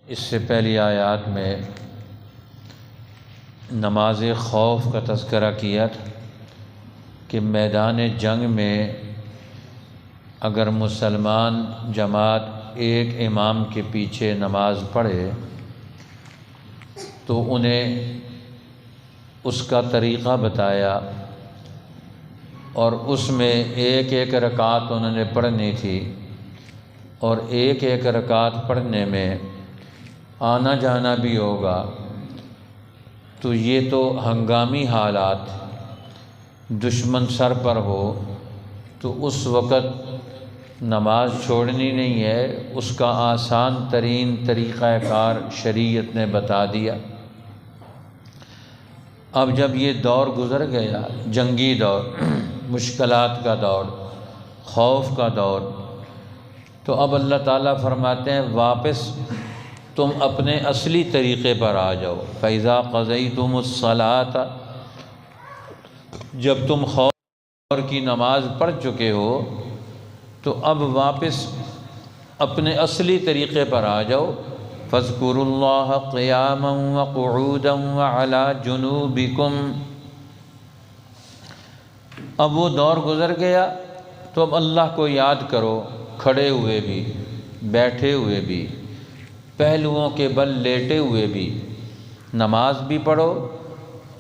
اس سے پہلی آیات میں نماز خوف کا تذکرہ کیا تھا کہ میدان جنگ میں اگر مسلمان جماعت ایک امام کے پیچھے نماز پڑھے تو انہیں اس کا طریقہ بتایا اور اس میں ایک ایک رکعت انہوں نے پڑھنی تھی، اور ایک ایک رکعت پڑھنے میں آنا جانا بھی ہوگا۔ تو یہ تو ہنگامی حالات، دشمن سر پر ہو تو اس وقت نماز چھوڑنی نہیں ہے، اس کا آسان ترین طریقہ کار شریعت نے بتا دیا۔ اب جب یہ دور گزر گیا، جنگی دور، مشکلات کا دور، خوف کا دور، تو اب اللہ تعالیٰ فرماتے ہیں واپس تم اپنے اصلی طریقے پر آ جاؤ۔ فَإِذَا قَضَيْتُمُ الصَّلَاةَ، جب تم خوف کی نماز پڑھ چکے ہو تو اب واپس اپنے اصلی طریقے پر آ جاؤ۔ فَاذْكُرُوا اللَّهَ قِيَامًا وَقُعُودًا وَعَلَى جُنُوبِكُمْ۔ اب وہ دور گزر گیا تو اب اللہ کو یاد کرو، کھڑے ہوئے بھی، بیٹھے ہوئے بھی، پہلوؤں کے بل لیٹے ہوئے بھی نماز بھی پڑھو،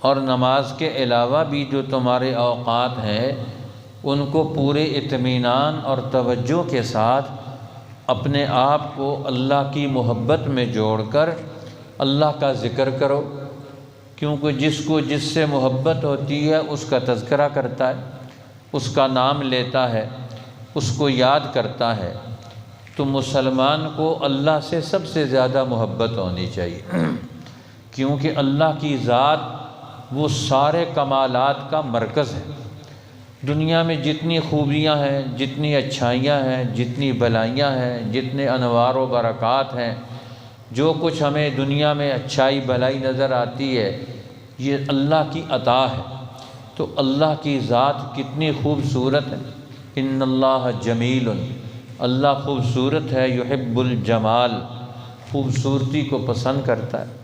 اور نماز کے علاوہ بھی جو تمہارے اوقات ہیں ان کو پورے اطمینان اور توجہ کے ساتھ اپنے آپ کو اللہ کی محبت میں جوڑ کر اللہ کا ذکر کرو، کیونکہ جس کو جس سے محبت ہوتی ہے اس کا تذکرہ کرتا ہے، اس کا نام لیتا ہے، اس کو یاد کرتا ہے۔ تو مسلمان کو اللہ سے سب سے زیادہ محبت ہونی چاہیے، کیونکہ اللہ کی ذات وہ سارے کمالات کا مرکز ہے۔ دنیا میں جتنی خوبیاں ہیں، جتنی اچھائیاں ہیں، جتنی بلائیاں ہیں، جتنے انوار و برکات ہیں، جو کچھ ہمیں دنیا میں اچھائی بلائی نظر آتی ہے یہ اللہ کی عطا ہے۔ تو اللہ کی ذات کتنی خوبصورت ہے۔ ان اللہ جمیل، اللہ خوبصورت ہے، یحب الجمال، خوبصورتی کو پسند کرتا ہے۔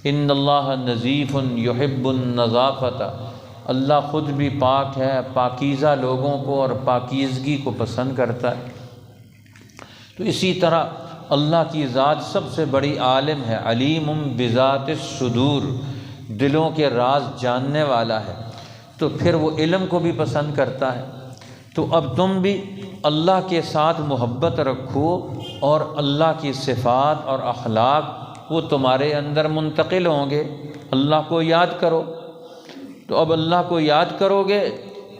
ان اللہ نظیف یحب النظافۃ، اللہ خود بھی پاک ہے، پاکیزہ لوگوں کو اور پاکیزگی کو پسند کرتا ہے۔ تو اسی طرح اللہ کی ذات سب سے بڑی عالم ہے، علیم بذات الصدور، دلوں کے راز جاننے والا ہے، تو پھر وہ علم کو بھی پسند کرتا ہے۔ تو اب تم بھی اللہ کے ساتھ محبت رکھو، اور اللہ کی صفات اور اخلاق وہ تمہارے اندر منتقل ہوں گے۔ اللہ کو یاد کرو، تو اب اللہ کو یاد کرو گے،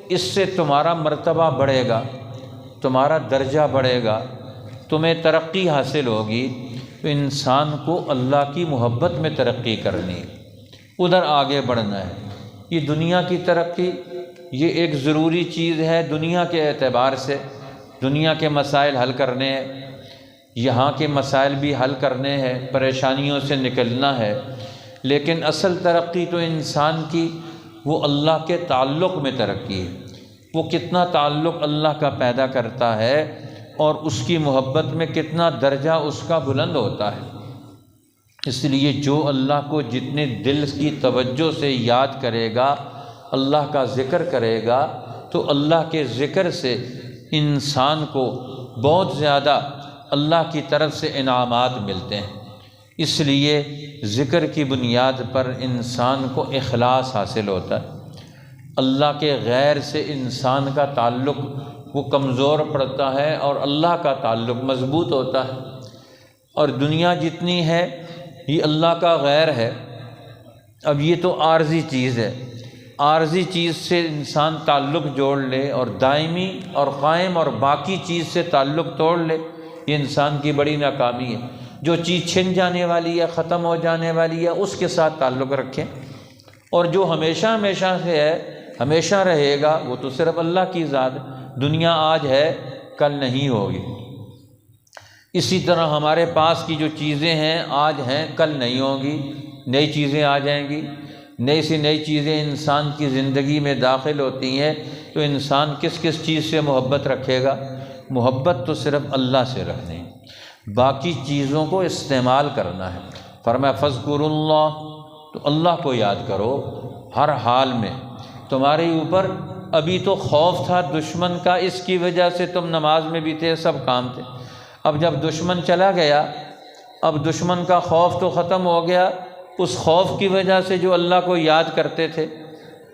اس سے تمہارا مرتبہ بڑھے گا، تمہارا درجہ بڑھے گا، تمہیں ترقی حاصل ہوگی۔ تو انسان کو اللہ کی محبت میں ترقی کرنی ہے، ادھر آگے بڑھنا ہے۔ یہ دنیا کی ترقی یہ ایک ضروری چیز ہے دنیا کے اعتبار سے، دنیا کے مسائل حل کرنے ہیں، یہاں کے مسائل بھی حل کرنے ہیں، پریشانیوں سے نکلنا ہے، لیکن اصل ترقی تو انسان کی وہ اللہ کے تعلق میں ترقی ہے۔ وہ کتنا تعلق اللہ کا پیدا کرتا ہے اور اس کی محبت میں کتنا درجہ اس کا بلند ہوتا ہے۔ اس لیے جو اللہ کو جتنے دل کی توجہ سے یاد کرے گا، اللہ کا ذکر کرے گا، تو اللہ کے ذکر سے انسان کو بہت زیادہ اللہ کی طرف سے انعامات ملتے ہیں۔ اس لیے ذکر کی بنیاد پر انسان کو اخلاص حاصل ہوتا ہے۔ اللہ کے غیر سے انسان کا تعلق وہ کمزور پڑتا ہے اور اللہ کا تعلق مضبوط ہوتا ہے۔ اور دنیا جتنی ہے یہ اللہ کا غیر ہے۔ اب یہ تو عارضی چیز ہے، عارضی چیز سے انسان تعلق جوڑ لے اور دائمی اور قائم اور باقی چیز سے تعلق توڑ لے، یہ انسان کی بڑی ناکامی ہے۔ جو چیز چھن جانے والی ہے، ختم ہو جانے والی ہے، اس کے ساتھ تعلق رکھیں، اور جو ہمیشہ ہمیشہ سے ہے، ہمیشہ رہے گا، وہ تو صرف اللہ کی ذات ہے۔ دنیا آج ہے، کل نہیں ہوگی۔ اسی طرح ہمارے پاس کی جو چیزیں ہیں آج ہیں، کل نہیں ہوں گی، نئی چیزیں آ جائیں گی، نئی سی نئی چیزیں انسان کی زندگی میں داخل ہوتی ہیں، تو انسان کس کس چیز سے محبت رکھے گا؟ محبت تو صرف اللہ سے رکھنی ہے۔ باقی چیزوں کو استعمال کرنا ہے۔ فرمایا فاذکروا اللہ، تو اللہ کو یاد کرو ہر حال میں۔ تمہارے اوپر ابھی تو خوف تھا دشمن کا، اس کی وجہ سے تم نماز میں بھی تھے، سب کام تھے۔ اب جب دشمن چلا گیا، اب دشمن کا خوف تو ختم ہو گیا، اس خوف کی وجہ سے جو اللہ کو یاد کرتے تھے،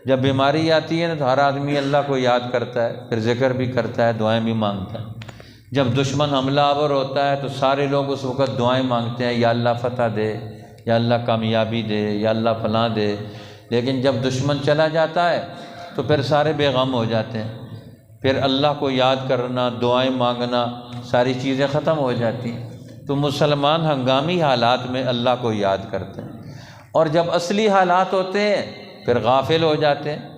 جب بیماری آتی ہے نا تو ہر آدمی اللہ کو یاد کرتا ہے، پھر ذکر بھی کرتا ہے، دعائیں بھی مانگتا ہے۔ جب دشمن حملہ آور ہوتا ہے تو سارے لوگ اس وقت دعائیں مانگتے ہیں، یا اللہ فتح دے، یا اللہ کامیابی دے، یا اللہ فلاں دے۔ لیکن جب دشمن چلا جاتا ہے تو پھر سارے بے غم ہو جاتے ہیں، پھر اللہ کو یاد کرنا، دعائیں مانگنا، ساری چیزیں ختم ہو جاتی ہیں۔ تو مسلمان ہنگامی حالات میں اللہ کو یاد کرتے ہیں، اور جب اصلی حالات ہوتے ہیں پھر غافل ہو جاتے ہیں،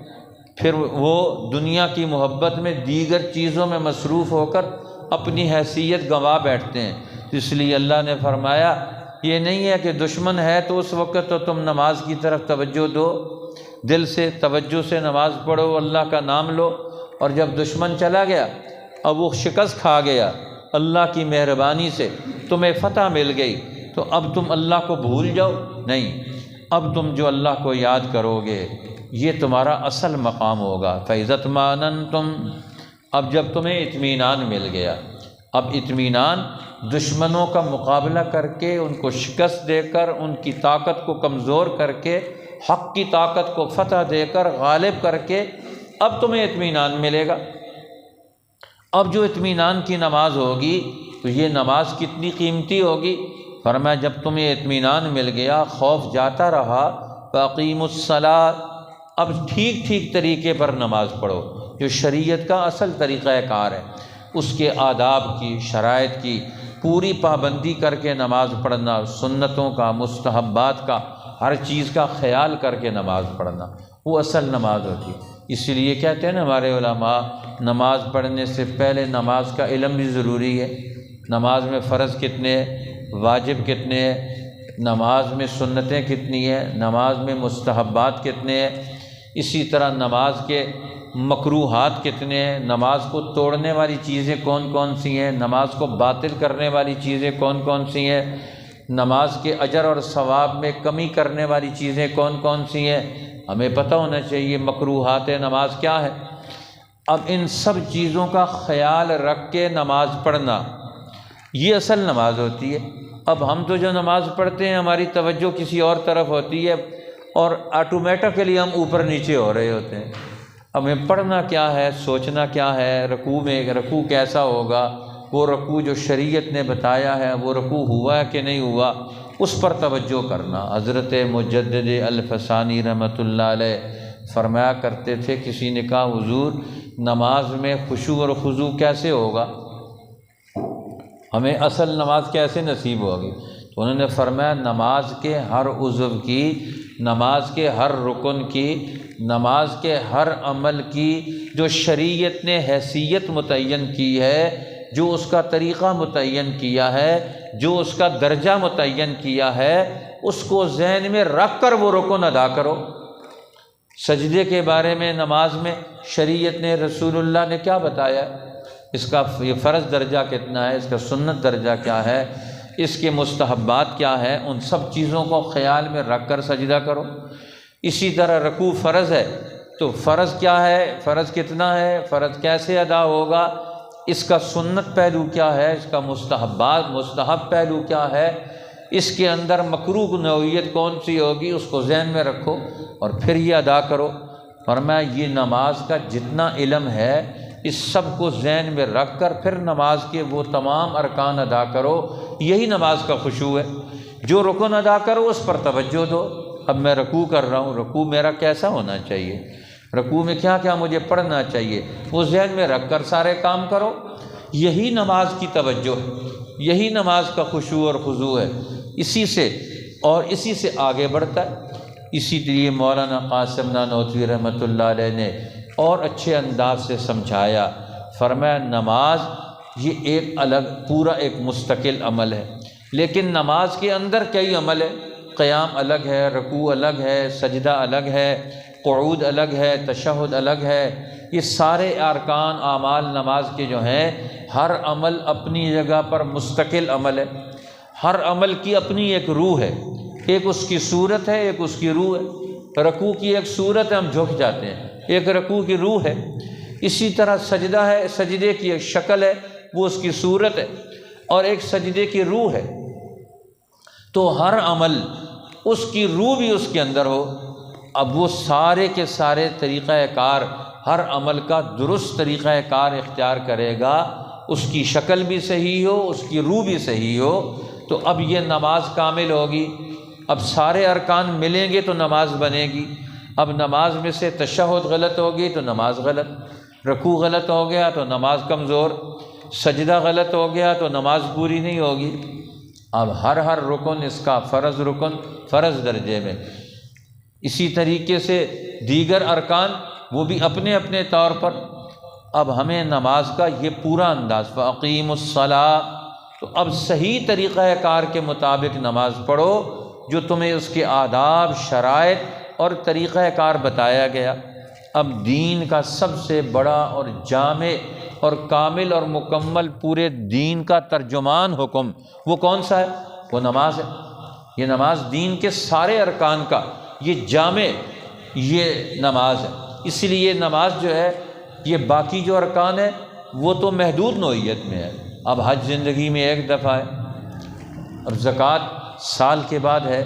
پھر وہ دنیا کی محبت میں دیگر چیزوں میں مصروف ہو کر اپنی حیثیت گنوا بیٹھتے ہیں۔ اس لیے اللہ نے فرمایا یہ نہیں ہے کہ دشمن ہے تو اس وقت تو تم نماز کی طرف توجہ دو، دل سے توجہ سے نماز پڑھو، اللہ کا نام لو، اور جب دشمن چلا گیا، اب وہ شکست کھا گیا، اللہ کی مہربانی سے تمہیں فتح مل گئی، تو اب تم اللہ کو بھول جاؤ؟ نہیں، اب تم جو اللہ کو یاد کرو گے یہ تمہارا اصل مقام ہوگا۔ فَإِذَا اطْمَأْنَنْتُمْ، اب جب تمہیں اطمینان مل گیا، اب اطمینان دشمنوں کا مقابلہ کر کے، ان کو شکست دے کر، ان کی طاقت کو کمزور کر کے، حق کی طاقت کو فتح دے کر، غالب کر کے، اب تمہیں اطمینان ملے گا۔ اب جو اطمینان کی نماز ہوگی تو یہ نماز کتنی قیمتی ہوگی؟ فرمایا جب تمہیں اطمینان مل گیا، خوف جاتا رہا، فَأَقِیمُوا الصَّلَاةَ، اب ٹھیک ٹھیک طریقے پر نماز پڑھو، جو شریعت کا اصل طریقہ کار ہے، اس کے آداب کی، شرائط کی پوری پابندی کر کے نماز پڑھنا، سنتوں کا، مستحبات کا، ہر چیز کا خیال کر کے نماز پڑھنا، وہ اصل نماز ہوتی ہے۔ اسی لیے کہتے ہیں نا ہمارے علماء، نماز پڑھنے سے پہلے نماز کا علم بھی ضروری ہے۔ نماز میں فرض کتنے ہیں، واجب کتنے ہیں، نماز میں سنتیں کتنی ہیں، نماز میں مستحبات کتنے ہیں، اسی طرح نماز کے مکروہات کتنے ہیں، نماز کو توڑنے والی چیزیں کون کون سی ہیں، نماز کو باطل کرنے والی چیزیں کون کون سی ہیں، نماز کے اجر اور ثواب میں کمی کرنے والی چیزیں کون کون سی ہیں، ہمیں پتہ ہونا چاہیے مکروہات نماز کیا ہے۔ اب ان سب چیزوں کا خیال رکھ کے نماز پڑھنا، یہ اصل نماز ہوتی ہے۔ اب ہم تو جو نماز پڑھتے ہیں ہماری توجہ کسی اور طرف ہوتی ہے، اور آٹومیٹکلی ہم اوپر نیچے ہو رہے ہوتے ہیں۔ ہمیں پڑھنا کیا ہے، سوچنا کیا ہے، رکوع میں رکوع کیسا ہوگا، وہ رکوع جو شریعت نے بتایا ہے وہ رکوع ہوا ہے کہ نہیں ہوا، اس پر توجہ کرنا۔ حضرت مجدد الفسانی رحمۃ اللہ علیہ فرمایا کرتے تھے، کسی نے کہا حضور نماز میں خشوع اور خضوع کیسے ہوگا، ہمیں اصل نماز کیسے نصیب ہوگی؟ تو انہوں نے فرمایا نماز کے ہر عضو کی، نماز کے ہر رکن کی، نماز کے ہر عمل کی جو شریعت نے حیثیت متعین کی ہے، جو اس کا طریقہ متعین کیا ہے، جو اس کا درجہ متعین کیا ہے، اس کو ذہن میں رکھ کر وہ رکن ادا کرو۔ سجدے کے بارے میں نماز میں شریعت نے، رسول اللہ نے کیا بتایا، اس کا یہ فرض درجہ کتنا ہے، اس کا سنت درجہ کیا ہے، اس کے مستحبات کیا ہے، ان سب چیزوں کو خیال میں رکھ کر سجدہ کرو۔ اسی طرح رکوع فرض ہے تو فرض کیا ہے، فرض کتنا ہے، فرض کیسے ادا ہوگا، اس کا سنت پہلو کیا ہے، اس کا مستحب پہلو کیا ہے، اس کے اندر مکروہ نوعیت کون سی ہوگی، اس کو ذہن میں رکھو اور پھر یہ ادا کرو۔ فرمایا یہ نماز کا جتنا علم ہے اس سب کو ذہن میں رکھ کر پھر نماز کے وہ تمام ارکان ادا کرو، یہی نماز کا خشوع ہے۔ جو رکن ادا کرو اس پر توجہ دو۔ اب میں رکوع کر رہا ہوں، رکوع میرا کیسا ہونا چاہیے، رکوع میں کیا کیا مجھے پڑھنا چاہیے، وہ ذہن میں رکھ کر سارے کام کرو، یہی نماز کی توجہ ہے، یہی نماز کا خشوع اور خضوع ہے۔ اسی سے آگے بڑھتا ہے۔ اسی لیے مولانا قاسم نانوتوی رحمۃ اللہ علیہ نے اور اچھے انداز سے سمجھایا، فرمایا نماز یہ ایک الگ پورا ایک مستقل عمل ہے، لیکن نماز کے اندر کئی عمل ہے، قیام الگ ہے، رکوع الگ ہے، سجدہ الگ ہے، قعود الگ ہے، تشہد الگ ہے، یہ سارے ارکان اعمال نماز کے جو ہیں، ہر عمل اپنی جگہ پر مستقل عمل ہے، ہر عمل کی اپنی ایک روح ہے، ایک اس کی صورت ہے، ایک اس کی روح ہے۔ رکوع کی ایک صورت ہے، ہم جھک جاتے ہیں، ایک رکوع کی روح ہے۔ اسی طرح سجدہ ہے، سجدے کی ایک شکل ہے، وہ اس کی صورت ہے، اور ایک سجدے کی روح ہے۔ تو ہر عمل اس کی روح بھی اس کے اندر ہو، اب وہ سارے کے سارے طریقہ کار، ہر عمل کا درست طریقہ کار اختیار کرے گا، اس کی شکل بھی صحیح ہو، اس کی روح بھی صحیح ہو، تو اب یہ نماز کامل ہوگی۔ اب سارے ارکان ملیں گے تو نماز بنے گی۔ اب نماز میں سے تشہد غلط ہوگی تو نماز غلط، رکوع غلط ہو گیا تو نماز کمزور، سجدہ غلط ہو گیا تو نماز پوری نہیں ہوگی۔ اب ہر رکن اس کا فرض رکن، فرض درجے میں۔ اسی طریقے سے دیگر ارکان وہ بھی اپنے اپنے طور پر۔ اب ہمیں نماز کا یہ پورا انداز، فَأَقِيمُوا الصَّلَاةَ، تو اب صحیح طریقہ کار کے مطابق نماز پڑھو، جو تمہیں اس کے آداب، شرائط اور طریقہ کار بتایا گیا۔ اب دین کا سب سے بڑا اور جامع اور کامل اور مکمل پورے دین کا ترجمان حکم وہ کون سا ہے؟ وہ نماز ہے۔ یہ نماز دین کے سارے ارکان کا یہ جامع یہ نماز ہے۔ اس لیے نماز جو ہے، یہ باقی جو ارکان ہیں وہ تو محدود نوعیت میں ہے۔ اب حج زندگی میں ایک دفعہ ہے، اب زکوٰۃ سال کے بعد ہے،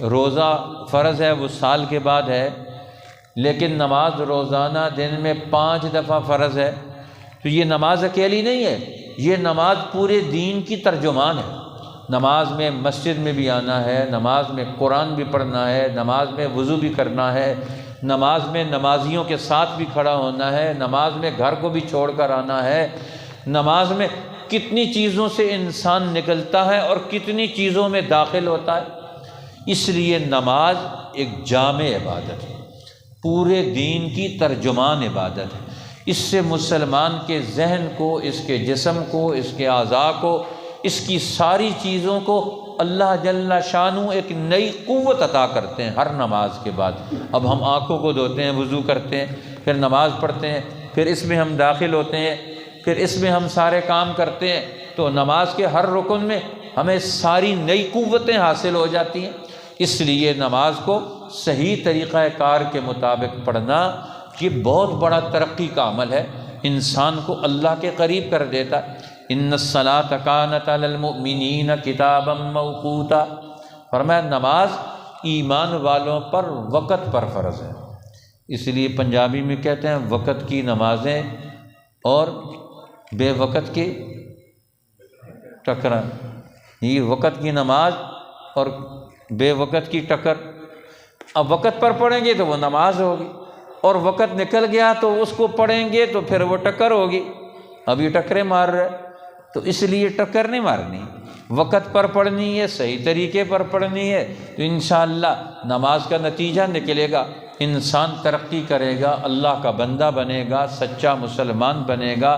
روزہ فرض ہے وہ سال کے بعد ہے، لیکن نماز روزانہ دن میں 5 دفعہ فرض ہے۔ تو یہ نماز اکیلی نہیں ہے، یہ نماز پورے دین کی ترجمان ہے۔ نماز میں مسجد میں بھی آنا ہے، نماز میں قرآن بھی پڑھنا ہے، نماز میں وضو بھی کرنا ہے، نماز میں نمازیوں کے ساتھ بھی کھڑا ہونا ہے، نماز میں گھر کو بھی چھوڑ کر آنا ہے۔ نماز میں کتنی چیزوں سے انسان نکلتا ہے اور کتنی چیزوں میں داخل ہوتا ہے۔ اس لیے نماز ایک جامع عبادت ہے، پورے دین کی ترجمان عبادت ہے۔ اس سے مسلمان کے ذہن کو، اس کے جسم کو، اس کے اعضاء کو، اس کی ساری چیزوں کو اللہ جل شانہ ایک نئی قوت عطا کرتے ہیں ہر نماز کے بعد۔ اب ہم آنکھوں کو دھوتے ہیں، وضو کرتے ہیں، پھر نماز پڑھتے ہیں، پھر اس میں ہم داخل ہوتے ہیں، پھر اس میں ہم سارے کام کرتے ہیں، تو نماز کے ہر رکن میں ہمیں ساری نئی قوتیں حاصل ہو جاتی ہیں۔ اس لیے نماز کو صحیح طریقہ کار کے مطابق پڑھنا یہ بہت بڑا ترقی کا عمل ہے، انسان کو اللہ کے قریب کر دیتا ہے۔ ان الصلاۃ کانت علی المؤمنین کتابا موقوتا، فرمایا نماز ایمان والوں پر وقت پر فرض ہے۔ اس لیے پنجابی میں کہتے ہیں وقت کی نمازیں اور بے وقت کی ٹکرا، یہ وقت کی نماز اور بے وقت کی ٹکر۔ اب وقت پر پڑھیں گے تو وہ نماز ہوگی، اور وقت نکل گیا تو اس کو پڑھیں گے تو پھر وہ ٹکر ہوگی۔ اب یہ ٹکریں مار رہے، تو اس لیے ٹکر نہیں مارنی، وقت پر پڑھنی ہے، صحیح طریقے پر پڑھنی ہے، تو انشاءاللہ نماز کا نتیجہ نکلے گا، انسان ترقی کرے گا، اللہ کا بندہ بنے گا، سچا مسلمان بنے گا،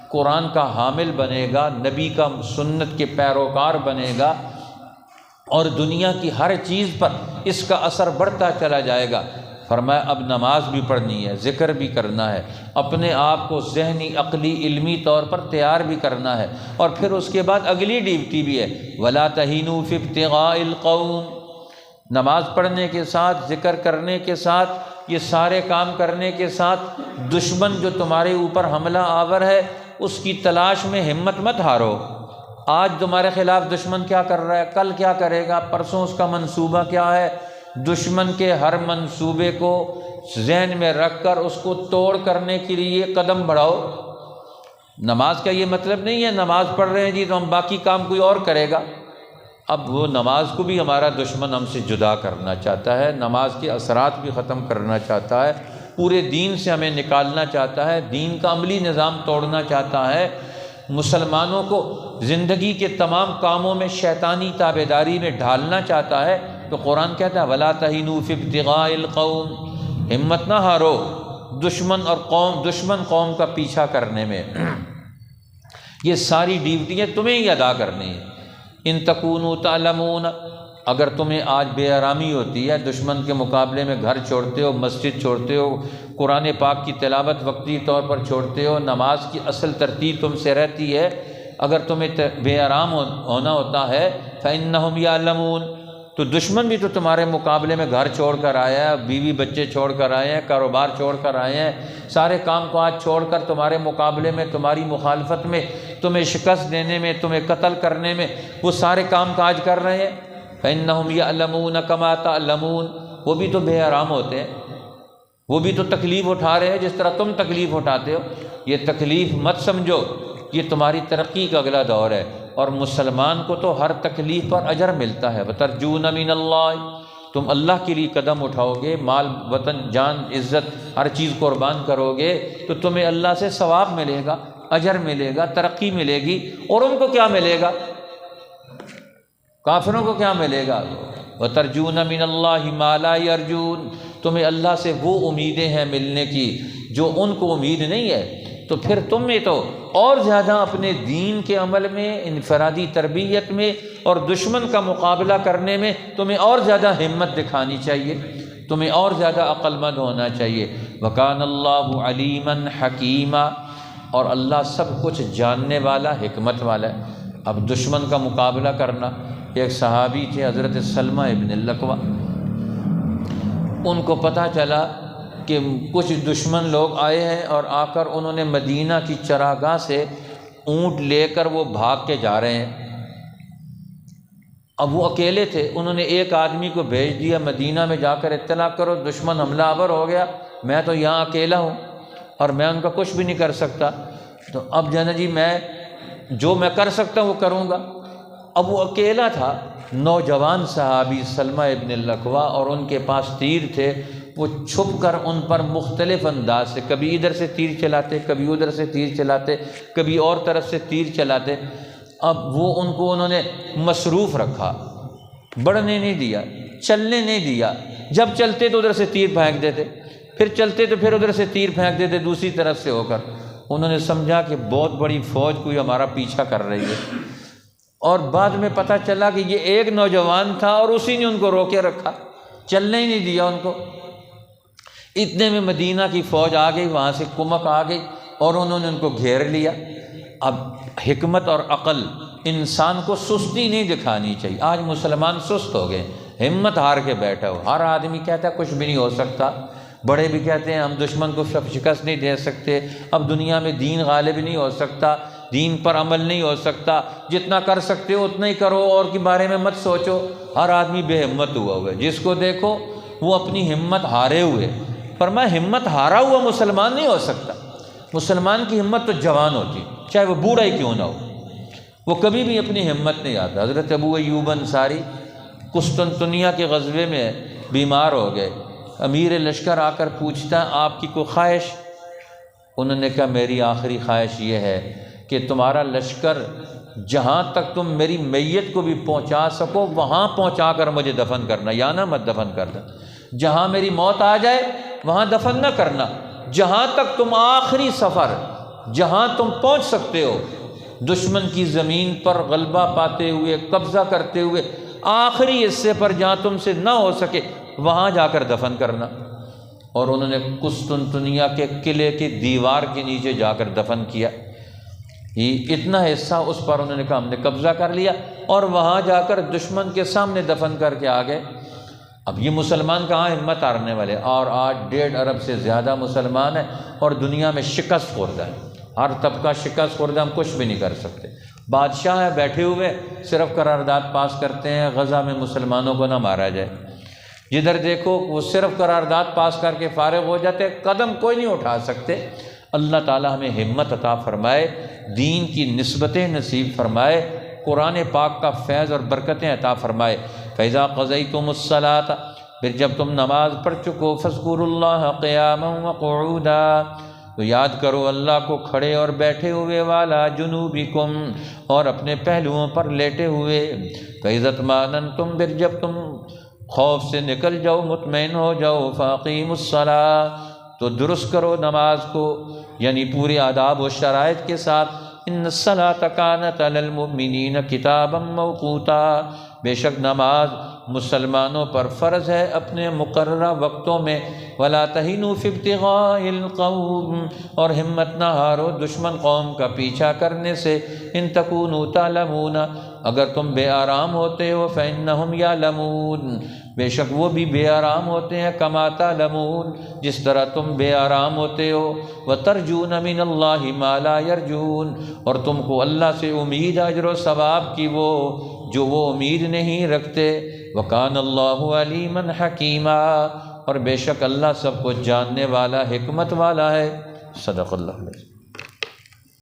قرآن کا حامل بنے گا، نبی کا سنت کے پیروکار بنے گا، اور دنیا کی ہر چیز پر اس کا اثر بڑھتا چلا جائے گا۔ فرمایا اب نماز بھی پڑھنی ہے، ذکر بھی کرنا ہے، اپنے آپ کو ذہنی، عقلی، علمی طور پر تیار بھی کرنا ہے، اور پھر اس کے بعد اگلی ڈیوٹی بھی ہے، وَلَا تَهِنُوا فِي ابْتِغَاءِ الْقَوْمِ، نماز پڑھنے کے ساتھ، ذکر کرنے کے ساتھ، یہ سارے کام کرنے کے ساتھ دشمن جو تمہارے اوپر حملہ آور ہے اس کی تلاش میں ہمت مت ہارو۔ آج تمہارے خلاف دشمن کیا کر رہا ہے، کل کیا کرے گا، پرسوں اس کا منصوبہ کیا ہے، دشمن کے ہر منصوبے کو ذہن میں رکھ کر اس کو توڑ کرنے کے لیے قدم بڑھاؤ۔ نماز کا یہ مطلب نہیں ہے نماز پڑھ رہے ہیں جی تو ہم باقی کام کوئی اور کرے گا۔ اب وہ نماز کو بھی ہمارا دشمن ہم سے جدا کرنا چاہتا ہے، نماز کے اثرات بھی ختم کرنا چاہتا ہے، پورے دین سے ہمیں نکالنا چاہتا ہے، دین کا عملی نظام توڑنا چاہتا ہے، مسلمانوں کو زندگی کے تمام کاموں میں شیطانی تابعداری میں ڈھالنا چاہتا ہے۔ تو قرآن کہتا ہے وَلَا تَهِنُوا فِي ابْتِغَاءِ الْقَوْمِ، ہمت نہ ہارو دشمن قوم کا پیچھا کرنے میں۔ یہ ساری ڈیوٹیاں تمہیں ہی ادا کرنی ہیں۔ ان تکونوا تعلمون، اگر تمہیں آج بے آرامی ہوتی ہے، دشمن کے مقابلے میں گھر چھوڑتے ہو، مسجد چھوڑتے ہو، قرآن پاک کی تلاوت وقتی طور پر چھوڑتے ہو، نماز کی اصل ترتیب تم سے رہتی ہے، اگر تمہیں بے آرام ہونا ہوتا ہے فَإِنَّهُمْ يَعْلَمُونَ، تو دشمن بھی تو تمہارے مقابلے میں گھر چھوڑ کر آیا ہے، بیوی بچے چھوڑ کر آئے ہیں، کاروبار چھوڑ کر آئے ہیں، سارے کام کاج چھوڑ کر تمہارے مقابلے میں، تمہاری مخالفت میں، تمہیں شکست دینے میں، تمہیں قتل کرنے میں وہ سارے کام کاج کر رہے ہیں۔ فَإِنَّهُمْ يَعْلَمُونَ كَمَا تَعْلَمُونَ، وہ بھی تو بے آرام ہوتے ہیں، وہ بھی تو تکلیف اٹھا رہے ہیں جس طرح تم تکلیف اٹھاتے ہو۔ یہ تکلیف مت سمجھو، یہ تمہاری ترقی کا اگلا دور ہے، اور مسلمان کو تو ہر تکلیف پر اجر ملتا ہے۔ وَتَرْجُونَ مِنَ اللَّهِ، تم اللہ کے لیے قدم اٹھاؤ گے، مال وطن جان عزت ہر چیز قربان کرو گے تو تمہیں اللہ سے ثواب ملے گا، اجر ملے گا، ترقی ملے گی۔ اور ان کو کیا ملے گا؟ کافروں کو کیا ملے گا؟ وَتَرْجُونَ مِنَ اللَّهِ مَا لَا يَرْجُونَ، تمہیں اللہ سے وہ امیدیں ہیں ملنے کی جو ان کو امید نہیں ہے، تو پھر تمہیں تو اور زیادہ اپنے دین کے عمل میں، انفرادی تربیت میں اور دشمن کا مقابلہ کرنے میں تمہیں اور زیادہ ہمت دکھانی چاہیے، تمہیں اور زیادہ عقل مند ہونا چاہیے۔ وَكَانَ اللَّهُ عَلِيمًا حَكِيمًا، اور اللہ سب کچھ جاننے والا، حکمت والا ہے۔ اب دشمن کا مقابلہ کرنا، ایک صحابی تھے حضرت سلمہ ابن الاکوع، ان کو پتہ چلا کہ کچھ دشمن لوگ آئے ہیں اور آ کر انہوں نے مدینہ کی چراگاہ سے اونٹ لے کر وہ بھاگ کے جا رہے ہیں۔ اب وہ اکیلے تھے، انہوں نے ایک آدمی کو بھیج دیا مدینہ میں جا کر اطلاع کرو دشمن حملہ آور ہو گیا، میں تو یہاں اکیلا ہوں اور میں ان کا کچھ بھی نہیں کر سکتا، تو اب جانا جی میں جو میں کر سکتا ہوں وہ کروں گا۔ اب وہ اکیلا تھا، نوجوان صحابی سلمہ ابن الاکوع، اور ان کے پاس تیر تھے، وہ چھپ کر ان پر مختلف انداز سے کبھی ادھر سے تیر چلاتے، کبھی ادھر سے تیر چلاتے، کبھی اور طرف سے تیر چلاتے۔ اب وہ ان کو انہوں نے مصروف رکھا، بڑھنے نہیں دیا، چلنے نہیں دیا، جب چلتے تو ادھر سے تیر پھینک دیتے، پھر چلتے تو پھر ادھر سے تیر پھینک دیتے دوسری طرف سے ہو کر۔ انہوں نے سمجھا کہ بہت بڑی فوج کوئی ہمارا پیچھا کر رہی ہے، اور بعد میں پتہ چلا کہ یہ ایک نوجوان تھا اور اسی نے ان کو روکے رکھا، چلنے ہی نہیں دیا ان کو۔ اتنے میں مدینہ کی فوج آ گئی، وہاں سے کمک آ گئی اور انہوں نے ان کو گھیر لیا۔ اب حکمت اور عقل، انسان کو سستی نہیں دکھانی چاہیے۔ آج مسلمان سست ہو گئے، ہمت ہار کے بیٹھا ہو، ہر آدمی کہتا ہے کچھ بھی نہیں ہو سکتا، بڑے بھی کہتے ہیں ہم دشمن کو شکست نہیں دے سکتے، اب دنیا میں دین غالب نہیں ہو سکتا، دین پر عمل نہیں ہو سکتا، جتنا کر سکتے ہو اتنا ہی کرو، اور کے بارے میں مت سوچو۔ ہر آدمی بے ہمت ہوا ہے، جس کو دیکھو وہ اپنی ہمت ہارے ہوئے۔ فرمایا ہمت ہارا ہوا مسلمان نہیں ہو سکتا، مسلمان کی ہمت تو جوان ہوتی، چاہے وہ بوڑھا ہی کیوں نہ ہو، وہ کبھی بھی اپنی ہمت نہیں آتا۔ حضرت ابو ایوب انصاری قسطنطنیہ کے غزوے میں بیمار ہو گئے، امیر لشکر آ کر پوچھتا ہے آپ کی کوئی خواہش؟ انہوں نے کہا میری آخری خواہش یہ ہے کہ تمہارا لشکر جہاں تک تم میری میت کو بھی پہنچا سکو وہاں پہنچا کر مجھے دفن کرنا، یا نہ مت دفن کرنا، جہاں میری موت آ جائے وہاں دفن نہ کرنا، جہاں تک تم آخری سفر، جہاں تم پہنچ سکتے ہو دشمن کی زمین پر غلبہ پاتے ہوئے، قبضہ کرتے ہوئے، آخری حصے پر جہاں تم سے نہ ہو سکے وہاں جا کر دفن کرنا۔ اور انہوں نے قسطنطنیہ کے قلعے کی دیوار کے نیچے جا کر دفن کیا، یہ اتنا حصہ اس پر انہوں نے کہا ہم نے قبضہ کر لیا، اور وہاں جا کر دشمن کے سامنے دفن کر کے آ گئے۔ اب یہ مسلمان کہاں ہمت ہارنے والے، اور آج 1.5 ارب سے زیادہ مسلمان ہیں اور دنیا میں شکست خوردہ ہے، ہر طبقہ شکست خوردہ، ہم کچھ بھی نہیں کر سکتے۔ بادشاہ ہیں بیٹھے ہوئے صرف قرارداد پاس کرتے ہیں غزہ میں مسلمانوں کو نہ مارا جائے، جدھر دیکھو وہ صرف قرارداد پاس کر کے فارغ ہو جاتے، قدم کوئی نہیں اٹھا سکتے۔ اللہ تعالی ہمیں ہمت عطا فرمائے، دین کی نسبتیں نصیب فرمائے، قرآن پاک کا فیض اور برکتیں عطا فرمائے۔ فَإِذَا قَضَيْتُمُ الصَّلَاةَ، پھر جب تم نماز پڑھ چکو، فَاذْكُرُوا اللَّهَ قِيَامًا وَقُعُودًا، تو یاد کرو اللہ کو کھڑے اور بیٹھے ہوئے، والا جنوبکم، اور اپنے پہلوؤں پر لیٹے ہوئے، فَإِذَا اطْمَأْنَنْتُمْ، پھر جب تم خوف سے نکل جاؤ، مطمئن ہو جاؤ، فَأَقِیمُوا الصَّلَاةَ، تو درست کرو نماز کو، یعنی پورے آداب و شرائط کے ساتھ۔ ان الصلاۃ کانت علی المؤمنین کتابا موقوتا، بے شک نماز مسلمانوں پر فرض ہے اپنے مقررہ وقتوں میں۔ وَلَا تَهِنُوا فِي ابْتِغَاءِ الْقَوْمِ، اور ہمت نہ ہارو دشمن قوم کا پیچھا کرنے سے۔ إِن تَكُونُوا تَعْلَمُونَ، اگر تم بے آرام ہوتے ہو، فَإِنَّهُمْ يَعْلَمُونَ، بے شک وہ بھی بے آرام ہوتے ہیں، کما تعلمون، جس طرح تم بے آرام ہوتے ہو۔ وَتَرْجُونَ مِنَ اللَّهِ مَا لَا يَرْجُونَ، اور تم کو اللہ سے امید اجر و ثواب کی وہ جو وہ امید نہیں رکھتے۔ وَكَانَ اللَّهُ عَلِيمًا حَكِيمًا، اور بے شک اللہ سب کچھ جاننے والا، حکمت والا ہے۔ صدق اللہ علیہ۔